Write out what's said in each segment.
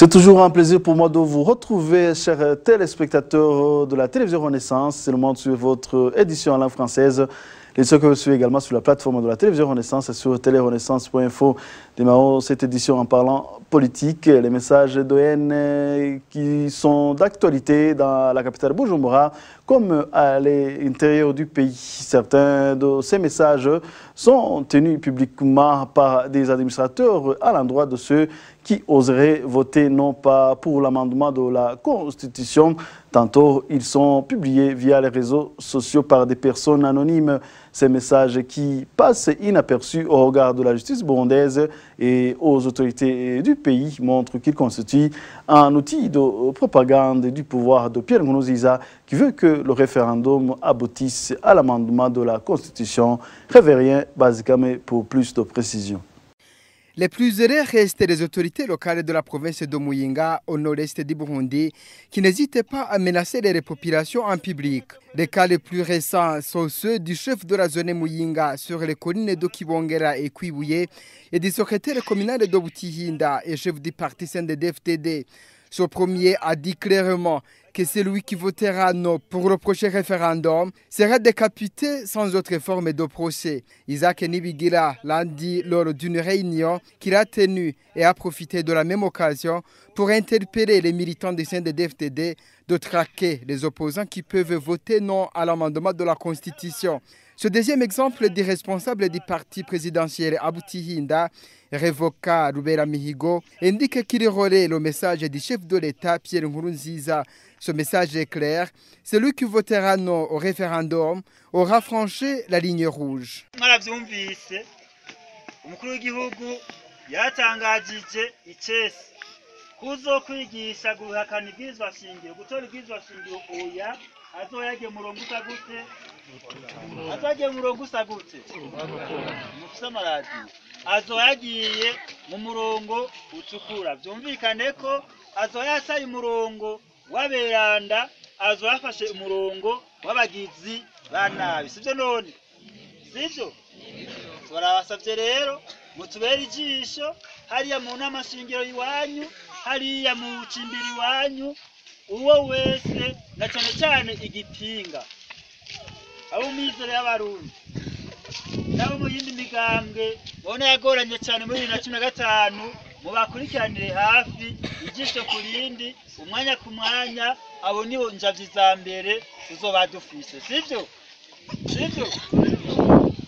C'est toujours un plaisir pour moi de vous retrouver, chers téléspectateurs de la télévision Renaissance. C'est le moment de suivre votre édition en langue française. Les ceux que vous suivez également sur la plateforme de la télévision Renaissance et sur télérenaissance.info. Démarrons cette édition en parlant politique. Les messages de haine qui sont d'actualité dans la capitale Bujumbura comme à l'intérieur du pays. Certains de ces messages sont tenus publiquement par des administrateurs à l'endroit de ceux qui oseraient voter non pas pour l'amendement de la Constitution. Tantôt, ils sont publiés via les réseaux sociaux par des personnes anonymes. Ces messages qui passent inaperçus au regard de la justice burundaise et aux autorités du pays montrent qu'ils constituent un outil de propagande du pouvoir de Pierre Nkurunziza qui veut que le référendum aboutisse à l'amendement de la Constitution. Révérien Bazikame pour plus de précision. Les plus heureux restent les autorités locales de la province de Muyinga, au nord-est du Burundi, qui n'hésitent pas à menacer les populations en public. Les cas les plus récents sont ceux du chef de la zone Muyinga sur les collines de Kibongera et Kwibouye et du secrétaire communal de Butihinda et chef du parti CNDD-FDD. Ce premier a dit clairement que celui qui votera non pour le prochain référendum sera décapité sans autre forme de procès. Isaac Nibigira l'a dit lors d'une réunion qu'il a tenue et a profité de la même occasion pour interpeller les militants du CNDD-FDD de traquer les opposants qui peuvent voter non à l'amendement de la Constitution. Ce deuxième exemple du responsable du parti présidentiel Abutihinda, Revoka Rubera Mihigo, indique qu'il relaie le message du chef de l'État, Pierre Nkurunziza. Ce message est clair. Celui qui votera non au référendum aura franchi la ligne rouge. Mwaravyumvise umukuru w'igihugu yatangajije icese kuzokwigisha guhakana ibwirizwa shingiro gutora ibwirizwa shingiro oya azoyage murongo usagute azoyage murongo usagute mufise amaradiyo azoyagiye mu murongo utukura vyumvikane ko azoyasaye umurongo waberanda azoyafashe umurongo w'abagizi ba nabi sivyo none sivyo turabasavye rero mutubera ijisho hariya mu nama shingiro iwanyu hariya mu cimbiri iwanyu uwo wese na cyane cyane igipinga abo mizero y'abarundi nabo mu yindi migambwe bone yagoranye cyane muri 2015 mu bakurikiranire hafi ijisho kurindi umwanya ku mwanya abo nibo njavyi za mbere tuzobadufise sivyo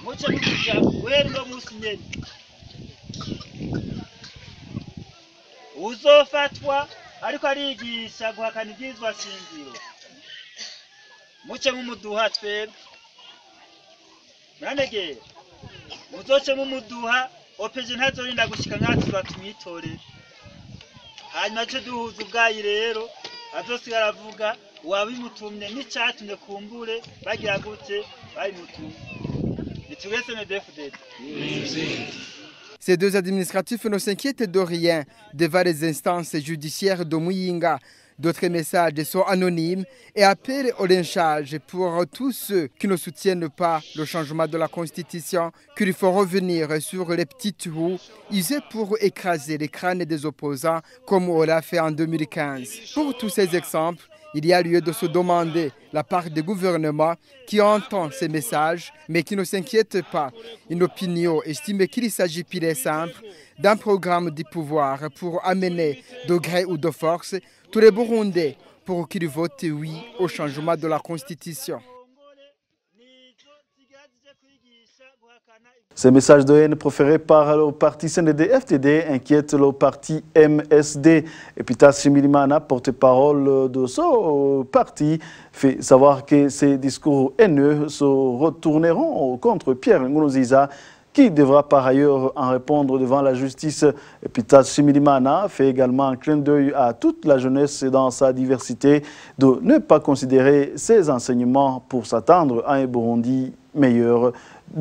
muce kuja wendo musi nyene uzofatwa ariko arigisha guhakana ibyizwa shingiro muce mumuduha twebwe muranegera muzoce mumuduha opeje ntazorinda gushika nkatura tumwitorera hanyuma cyo duhuza ubwayi rero azosigara avuga wabimutumye n'icyatumye kumbure bagira gute babimutumye nitugese CNDD-FDD. Ces deux administratifs ne s'inquiètent de rien devant les instances judiciaires de Muyinga. D'autres messages sont anonymes et appellent au lynchage pour tous ceux qui ne soutiennent pas le changement de la Constitution, qu'il faut revenir sur les petites roues usées pour écraser les crânes des opposants comme on l'a fait en 2015. Pour tous ces exemples, il y a lieu de se demander la part des gouvernements qui entend ces messages mais qui ne s'inquiète pas. Une opinion estime qu'il s'agit pire et simple d'un programme du pouvoir pour amener de gré ou de force tous les Burundais pour qu'ils votent oui au changement de la Constitution. Ces messages de haine proférés par le parti CNDD-FDD inquiètent le parti MSD. Epitas Shimirimana, porte-parole de ce parti, fait savoir que ces discours haineux se retourneront contre Pierre Nkurunziza, qui devra par ailleurs en répondre devant la justice. Epitas Shimirimana fait également un clin d'œil à toute la jeunesse dans sa diversité de ne pas considérer ces enseignements pour s'attendre à un Burundi meilleur.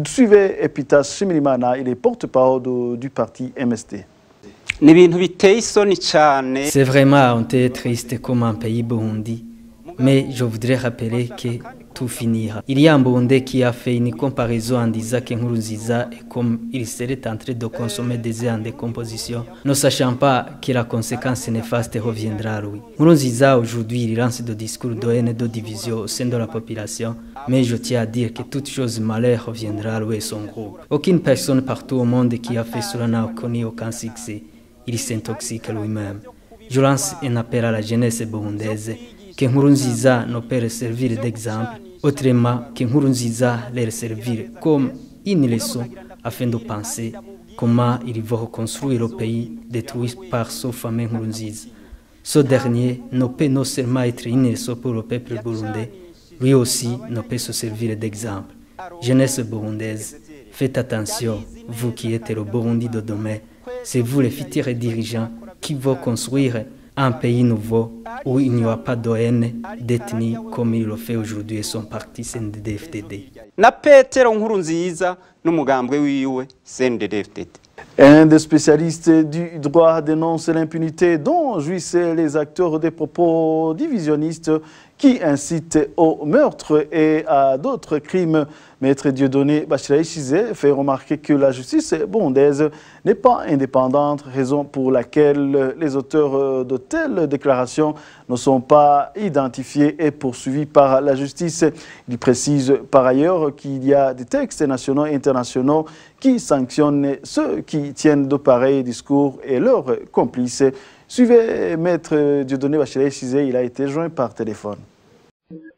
Suivez Epitas Shimirimana, il est porte-parole du parti MSD. C'est vraiment un peu triste comme un pays Burundi, mais je voudrais rappeler que tout finir. Il y a un Burundais qui a fait une comparaison en disant que Nkurunziza est comme il serait en train de consommer des œufs en décomposition, ne sachant pas que la conséquence néfaste reviendra à lui. Nkurunziza aujourd'hui il lance des discours de haine et de division au sein de la population, mais je tiens à dire que toute chose malheur reviendra à lui et son groupe. Aucune personne partout au monde qui a fait cela n'a connu aucun succès. Il s'intoxique lui-même. Je lance un appel à la jeunesse burundaise que Nkurunziza ne peut servir d'exemple, autrement que Nkurunziza leur servir comme une leçon afin de penser comment ils vont reconstruire le pays détruit par ce fameux Nkurunziza. Ce dernier ne peut non seulement être une leçon pour le peuple burundais, lui aussi ne peut se servir d'exemple. Jeunesse burundaise, faites attention, vous qui êtes le Burundi de demain, c'est vous les futurs dirigeants qui vont construire un pays nouveau où il n'y aura pas de haine, d'ethnie comme il le fait aujourd'hui et son parti CNDD-FDD. Na Petero Nkurunziza n'umugambwe wiwe CNDD-FDD. Un des spécialistes du droit dénonce l'impunité dont jouissaient les acteurs des propos divisionnistes qui incitent au meurtre et à d'autres crimes. Maître Dieudonné Bachiraï Chizé fait remarquer que la justice burundaise n'est pas indépendante, raison pour laquelle les auteurs de telles déclarations ne sont pas identifiés et poursuivis par la justice. Il précise par ailleurs qu'il y a des textes nationaux et internationaux qui sanctionnent ceux qui tiennent de pareils discours et leurs complices. Suivez Maître Dieudonné Bachiraï Chizé, il a été joint par téléphone.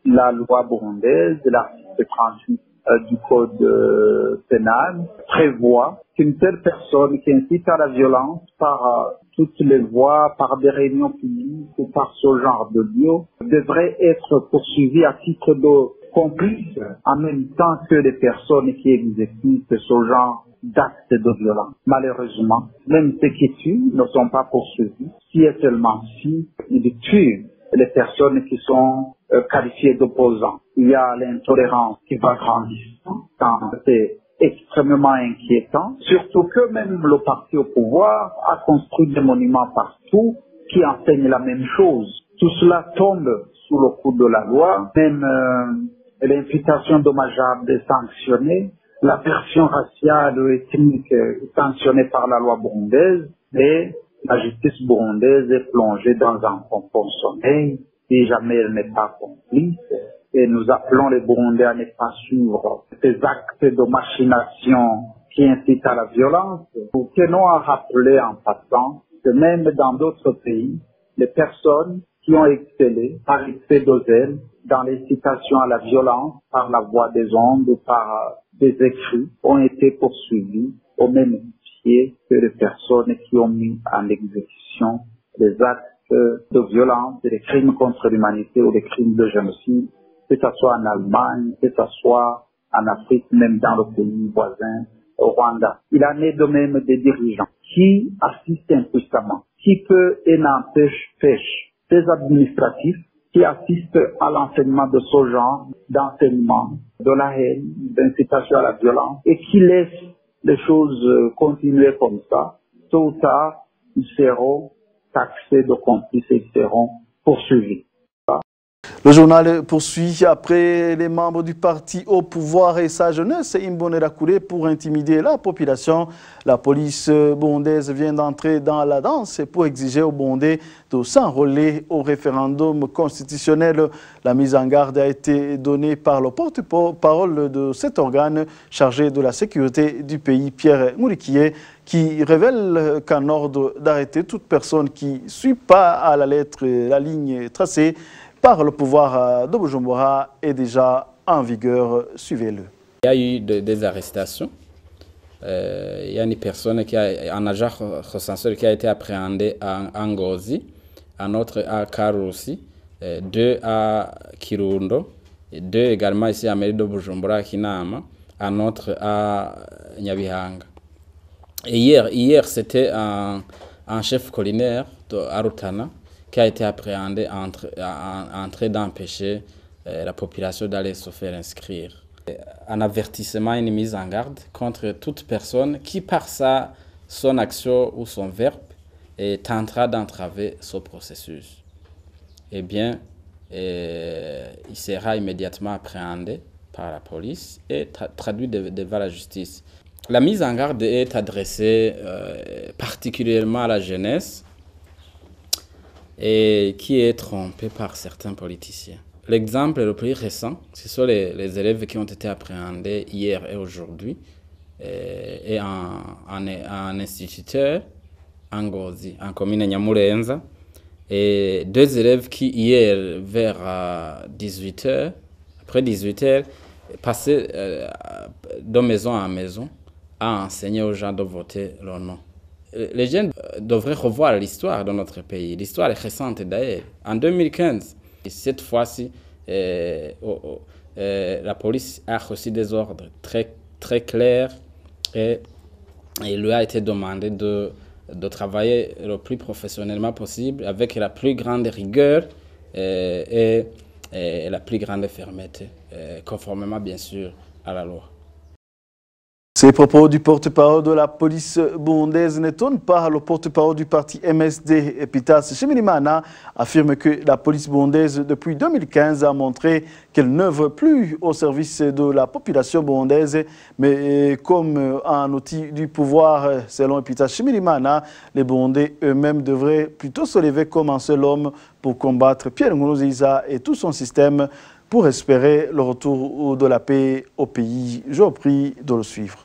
La loi burundaise, l'article 38 du code pénal prévoit qu'une telle personne qui incite à la violence par toutes les voies, par des réunions publiques ou par ce genre de lieu, devrait être poursuivie à titre de complice en même temps que les personnes qui exécutent ce genre d'actes de violence. Malheureusement, même ceux qui tuent ne sont pas poursuivis, si et seulement si ils tuent les personnes qui sont qualifiées d'opposants. Il y a l'intolérance qui va grandissant, c'est extrêmement inquiétant, surtout que même le parti au pouvoir a construit des monuments partout qui enseignent la même chose. Tout cela tombe sous le coup de la loi, même l'imputation dommageable est sanctionnée, la version raciale ou ethnique est sanctionnée par la loi burundaise, et la justice burundaise est plongée dans un profond sommeil si jamais elle n'est pas complice. Et nous appelons les Burundais à ne pas suivre ces actes de machination qui incitent à la violence. Nous tenons à rappeler en passant que même dans d'autres pays, les personnes qui ont excellé par excès de zèle dans l'incitation à la violence par la voie des ondes ou par des écrits ont été poursuivies au même pied que les personnes qui ont mis en exécution des actes de violence, des crimes contre l'humanité ou des crimes de génocide, que ce soit en Allemagne, que ce soit en Afrique, même dans le pays voisin, au Rwanda. Il en est de même des dirigeants qui assistent impuissamment, qui peut et n'empêche pêche, des administratifs qui assistent à l'enseignement de ce genre d'enseignement, de la haine, d'incitation à la violence, et qui laissent les choses continuer comme ça. Tôt ou tard, ils seront taxés de complices et ils seront poursuivis. Le journal poursuit après les membres du parti au pouvoir et sa jeunesse Imbonerakure pour intimider la population. La police burundaise vient d'entrer dans la danse pour exiger aux Burundais de s'enrôler au référendum constitutionnel. La mise en garde a été donnée par le porte-parole de cet organe chargé de la sécurité du pays, Pierre Mourikié, qui révèle qu'un ordre d'arrêter toute personne qui ne suit pas à la lettre la ligne tracée par le pouvoir de Bujumbura est déjà en vigueur. Suivez-le. Il y a eu des arrestations. Il y a une personne, un agent recenseur qui a été appréhendé à Ngozi, un autre à Karusi, deux à Kirundo, deux également ici à mairie de Bujumbura, à Kinama, un autre à Nyabihanga. Et hier c'était un chef collinaire de Arutana qui a été appréhendé en train d'empêcher la population d'aller se faire inscrire. Un avertissement, une mise en garde contre toute personne qui, par son action ou son verbe, tentera d'entraver ce processus. Eh bien, il sera immédiatement appréhendé par la police et traduit devant la justice. La mise en garde est adressée particulièrement à la jeunesse et qui est trompée par certains politiciens. L'exemple le plus récent, ce sont les élèves qui ont été appréhendés hier et aujourd'hui et un instituteur en Ngozi, en commune Nyamurenza, et 2 élèves qui hier vers 18h, après 18h, passaient de maison en maison à enseigner aux gens de voter leur nom. Les jeunes devraient revoir l'histoire de notre pays. L'histoire est récente d'ailleurs. En 2015, cette fois-ci, la police a reçu des ordres très clairs et il lui a été demandé de travailler le plus professionnellement possible, avec la plus grande rigueur et la plus grande fermeté, conformément bien sûr à la loi. Ces propos du porte-parole de la police burundaise n'étonnent pas. Le porte-parole du parti MSD, Pitas Shimirimana, affirme que la police burundaise, depuis 2015, a montré qu'elle n'œuvre plus au service de la population burundaise, mais comme un outil du pouvoir. Selon Pitas Shimirimana, les Burundais eux-mêmes devraient plutôt se lever comme un seul homme pour combattre Pierre Nkurunziza et tout son système pour espérer le retour de la paix au pays. Je vous prie de le suivre.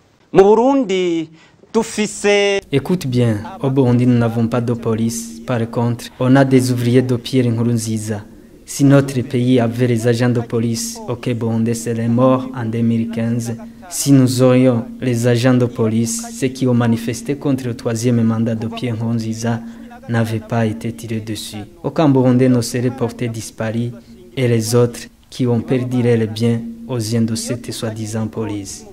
Écoute bien, au Burundi nous n'avons pas de police, par contre on a des ouvriers de Pierre Nkurunziza. Si notre pays avait les agents de police, ok Burundi serait mort en 2015. Si nous aurions les agents de police, ceux qui ont manifesté contre le 3e mandat de Pierre Nkurunziza n'avaient pas été tirés dessus. Aucun Burundais ne serait porté disparu et les autres qui ont perdu les biens aux yeux de cette soi-disant police.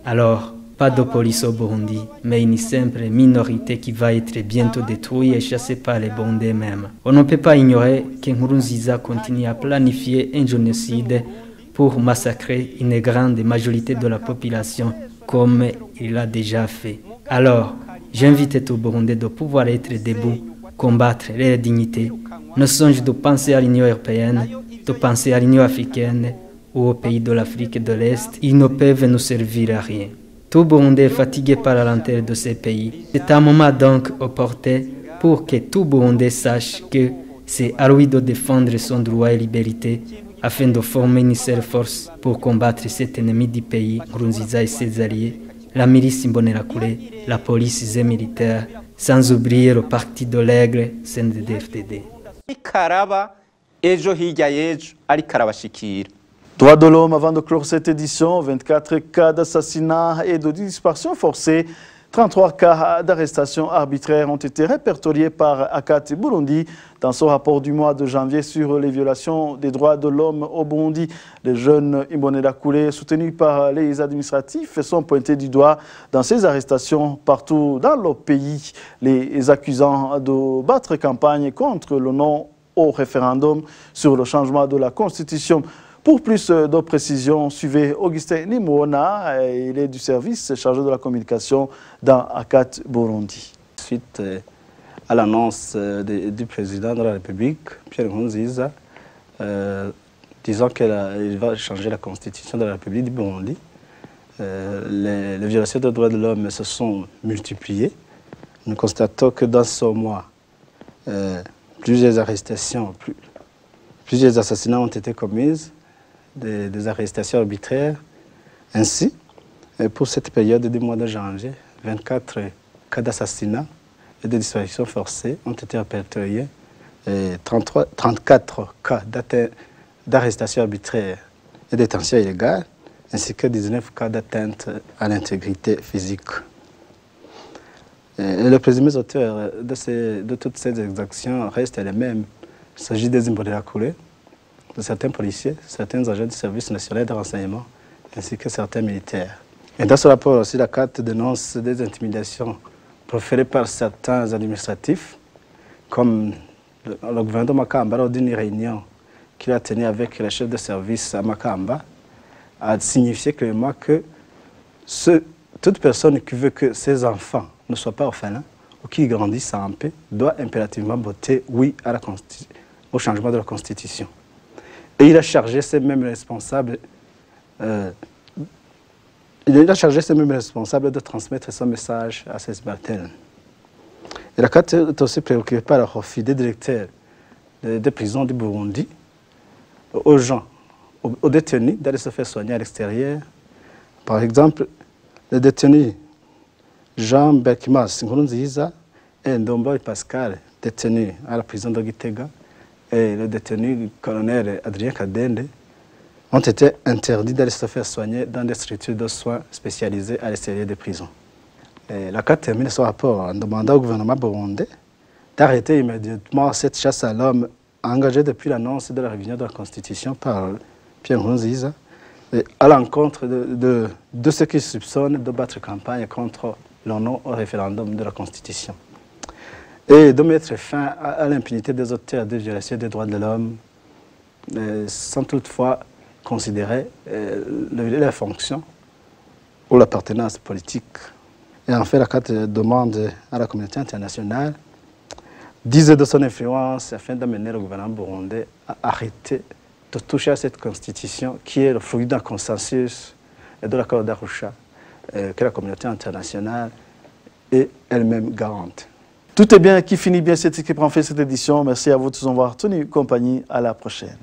Alors, pas de police au Burundi, mais une simple minorité qui va être bientôt détruite et chassée par les Burundais même. On ne peut pas ignorer que Nkurunziza continue à planifier un génocide pour massacrer une grande majorité de la population, comme il l'a déjà fait. Alors, j'invite tout Burundais de pouvoir être debout, combattre leur dignité, ne songe de penser à l'Union européenne, de penser à l'Union africaine ou aux pays de l'Afrique de l'Est. Ils ne peuvent nous servir à rien. Tout Burundais est fatigué par la lenteur de ces pays. C'est un moment donc opportun pour que tout Burundais sache que c'est à lui de défendre son droit et liberté afin de former une seule force pour combattre cet ennemi du pays, Nkurunziza et ses alliés, la milice Imbonerakure, la police et militaire, sans oublier le parti de l'Aigle, CNDD-FDD. Droits de l'homme, avant de clore cette édition, 24 cas d'assassinat et de disparition forcée, 33 cas d'arrestation arbitraire ont été répertoriés par ACAT Burundi dans son rapport du mois de janvier sur les violations des droits de l'homme au Burundi. Les jeunes Imbonerakure, soutenus par les administratifs, sont pointés du doigt dans ces arrestations partout dans le pays, les accusant de battre campagne contre le non au référendum sur le changement de la Constitution. Pour plus de précisions, suivez Augustin Nimona, il est du service chargé de la communication dans ACAT Burundi. Suite à l'annonce du président de la République, Pierre Nkurunziza, disant qu'il va changer la constitution de la République du Burundi, les violations des droits de l'homme se sont multipliées. Nous constatons que dans ce mois, plusieurs arrestations, plusieurs assassinats ont été commis, des arrestations arbitraires. Ainsi, pour cette période du mois de janvier, 24 cas d'assassinats et de disparitions forcées ont été répertoriés, et 34 cas d'arrestations arbitraires et de détention illégale, ainsi que 19 cas d'atteinte à l'intégrité physique. Et les présumés auteurs de toutes ces exactions restent les mêmes. Il s'agit des Imbonerakure, de certains policiers, certains agents du service national de renseignement, ainsi que certains militaires. Et dans ce rapport aussi, la CAT dénonce des intimidations proférées par certains administratifs, comme le gouverneur de Makamba, lors d'une réunion qu'il a tenue avec le chef de service à Makamba, a signifié clairement que toute personne qui veut que ses enfants ne soient pas orphelins ou qu'ils grandissent en paix doit impérativement voter oui à au changement de la Constitution. Et il a chargé ces mêmes responsables de transmettre son message à ses subalternes. Et la CAT est aussi préoccupée par le refus des directeurs des prisons du Burundi aux gens, aux détenus d'aller se faire soigner à l'extérieur. Par exemple, le détenu Jean Berkimas Nkurunziza et Ndomboy Pascal, détenu à la prison de Gitega, et le détenu colonel Adrien Kadende ont été interdits d'aller se faire soigner dans des structures de soins spécialisées à l'extérieur des prisons. Et la CAT termine son rapport en demandant au gouvernement burundais d'arrêter immédiatement cette chasse à l'homme engagée depuis l'annonce de la révision de la Constitution par Pierre Nkurunziza à l'encontre de ceux qui soupçonnent de battre campagne contre le non au référendum de la Constitution. Et de mettre fin à l'impunité des auteurs de violations des droits de l'homme sans toutefois considérer la fonction ou l'appartenance politique. Et en fait, la CAT demande à la communauté internationale d'user de son influence afin d'amener le gouvernement burundais à arrêter de toucher à cette constitution qui est le fruit d'un consensus et de l'accord d'Arusha que la communauté internationale est elle-même garante. Tout est bien qui finit bien cette équipe en fait cette édition. Merci à vous de nous avoir tenu compagnie. À la prochaine.